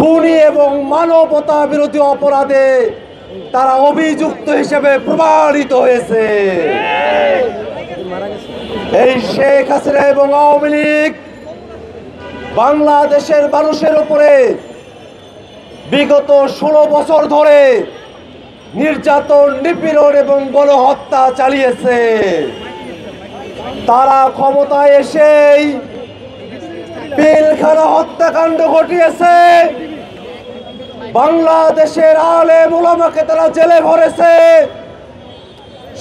খুনি এবং মানবতা বিরোধী অপরাধে তারা অভিযুক্ত হিসেবে প্রমাণিত হয়েছে। এই শেখ হাসিনা এবং আওয়ামী লীগ বাংলাদেশের মানুষের উপরে বিগত 16 বছর ধরে নির্যাতন, নিপীড়ন এবং গণহত্যা চালিয়েছে। তারা ক্ষমতায় এসেই পিলখানা হত্যাকাণ্ড ঘটিয়েছে, বাংলাদেশের আলেম উলামাকে তারা জেলে ভরেছে,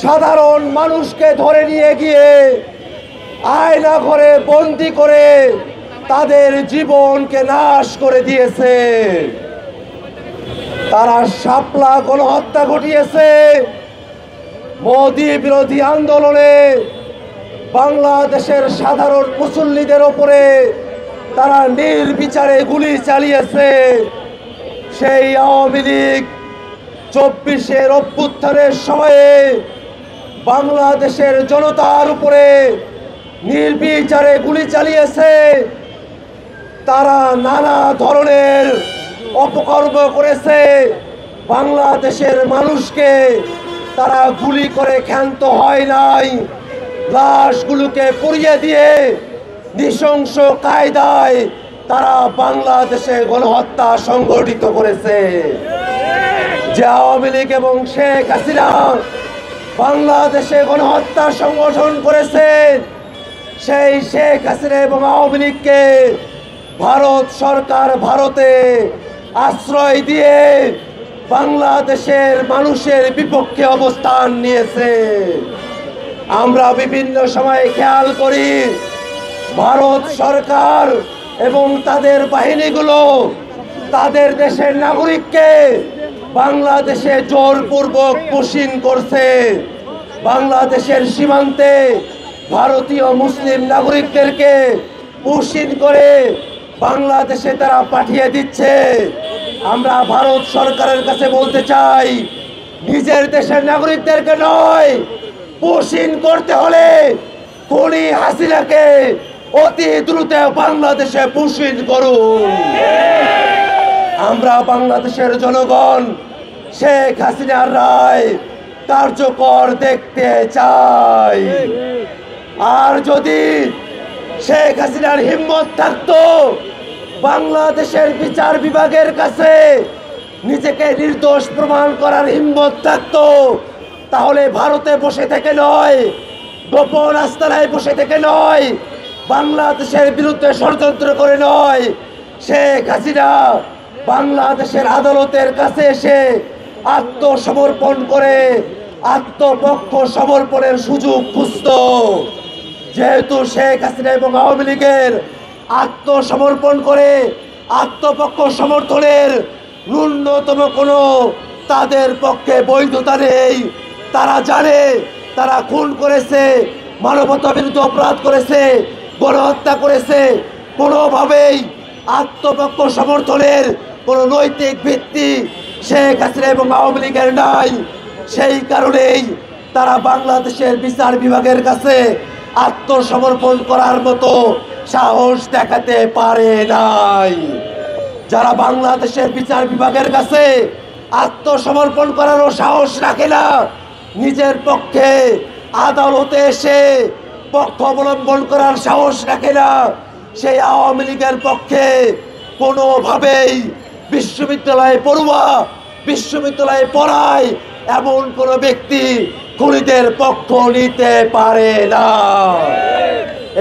সাধারণ মানুষকে ধরে নিয়ে গিয়ে আয়না ঘরে বন্দি করে তাদের জীবনকে নাশ করে দিয়েছে। তারা শাপলা গণহত্যা ঘটিয়েছে। মোদি বিরোধী আন্দোলনে বাংলাদেশের সাধারণ মুসল্লিদের উপরে তারা নির্বিচারে গুলি চালিয়েছে। সেই আওয়ামী লীগ 24-এর অভ্যুত্থানের সময়ে বাংলাদেশের জনতার উপরে নির্বিচারে গুলি চালিয়েছে। তারা নানা ধরনের অপকর্ম করেছে। বাংলাদেশের মানুষকে তারা গুলি করে ক্ষান্ত হয় নাই, লাশগুলোকে পুড়িয়ে দিয়ে নৃশংস কায়দায় তারা বাংলাদেশে গণহত্যা সংগঠিত করেছে। যে আওয়ামী লীগ এবং শেখ হাসিনা বাংলাদেশে গণহত্যা সংগঠন করেছে, সেই শেখ হাসিনা এবং আওয়ামী লীগকে ভারত সরকার ভারতে আশ্রয় দিয়ে বাংলাদেশের মানুষের বিপক্ষে অবস্থান নিয়েছে। আমরা বিভিন্ন সময়ে খেয়াল করি ভারত সরকার এবং তাদের বাহিনীগুলো তাদের দেশের নাগরিককে বাংলাদেশে জোরপূর্বক পুশিং করছে। বাংলাদেশের সীমান্তে ভারতীয় মুসলিম নাগরিকদেরকে পুশিং করে বাংলাদেশে তারা পাঠিয়ে দিচ্ছে। আমরা ভারত সরকারের কাছে বলতে চাই, নিজের দেশের নাগরিকদেরকে নয়, পুশিং করতে হলে খুনি হাসিনাকে অতি দ্রুত বাংলাদেশে পুশিং করুন। আমরা বাংলাদেশের জনগণ শেখ হাসিনার রায় কার্যকর দেখতে চাই। আর যদি শেখ হাসিনার হিম্মত থাকতো বাংলাদেশের বিচার বিভাগের কাছে নিজেকে নির্দোষ প্রমাণ করার হিম্মত থাকতো, তাহলে ভারতে বসে থেকে নয়, গোপন আস্তানায় বসে থেকে নয়, বাংলাদেশের বিরুদ্ধে ষড়যন্ত্র করে নয়, শেখ হাসিনা বাংলাদেশের আদালতের কাছে এসে আত্মসমর্পণ করে আত্মপক্ষ সমর্পণের সুযোগ খুঁজত। যেহেতু শেখ হাসিনা এবং আওয়ামী লীগের আত্মসমর্পণ করে আত্মপক্ষ সমর্থনের ন্যূনতম কোনো তাদের পক্ষে বৈধতা নেই। তারা জানে তারা খুন করেছে, মানবতা বিরুদ্ধে অপরাধ করেছে, গণহত্যা করেছে। কোনোভাবেই আত্মপক্ষ সমর্থনের কোনো নৈতিক ভিত্তি শেখ হাসিনা এবং আওয়ামী লীগের নাই। সেই কারণেই তারা বাংলাদেশের বিচার বিভাগের কাছে আত্মসমর্পণ করার মতো সাহস দেখাতে পারে নাই। যারা বাংলাদেশের বিচার বিভাগের কাছে আত্মসমর্পণ করারও সাহস রাখে না, নিজের পক্ষে আদালতে এসে পক্ষ অবলম্বন করার সাহস রাখে না, সেই আওয়ামী লীগের পক্ষে কোনোভাবেই বিশ্ববিদ্যালয়ে পড়ুয়া, বিশ্ববিদ্যালয়ে পড়ায় এমন কোনো ব্যক্তি খুনিদের পক্ষ নিতে পারে না।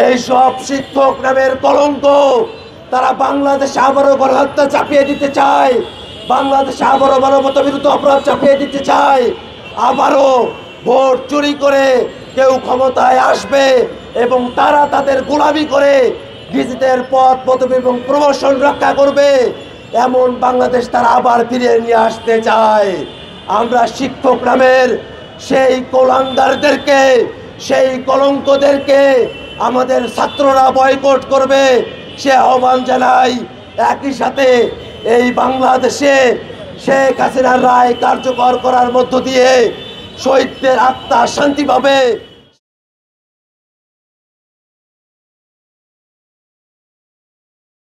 এইসব শিক্ষক নামের কলঙ্ক তারা বাংলাদেশে আবারও গণহত্যা চাপিয়ে দিতে চায়, বাংলাদেশে আবারও মানবতা বিরুদ্ধে অপরাধ চাপিয়ে দিতে চায়। আবারও ভোট চুরি করে কেউ ক্ষমতায় আসবে এবং তারা তাদের গোলামি করে নিজেদের পদ পদবি এবং প্রমোশন রক্ষা করবে, এমন বাংলাদেশ তারা আবার ফিরিয়ে নিয়ে আসতে চায়। আমরা শিক্ষক নামের সেই কলঙ্কারদেরকে, সেই কলঙ্কদেরকে আমাদের ছাত্ররা বয়কট করবে সে আহ্বান জানাই। একই সাথে এই বাংলাদেশে শেখ হাসিনার রায় কার্যকর করার মধ্য দিয়ে শহীদদের আত্মা শান্তি পাবে।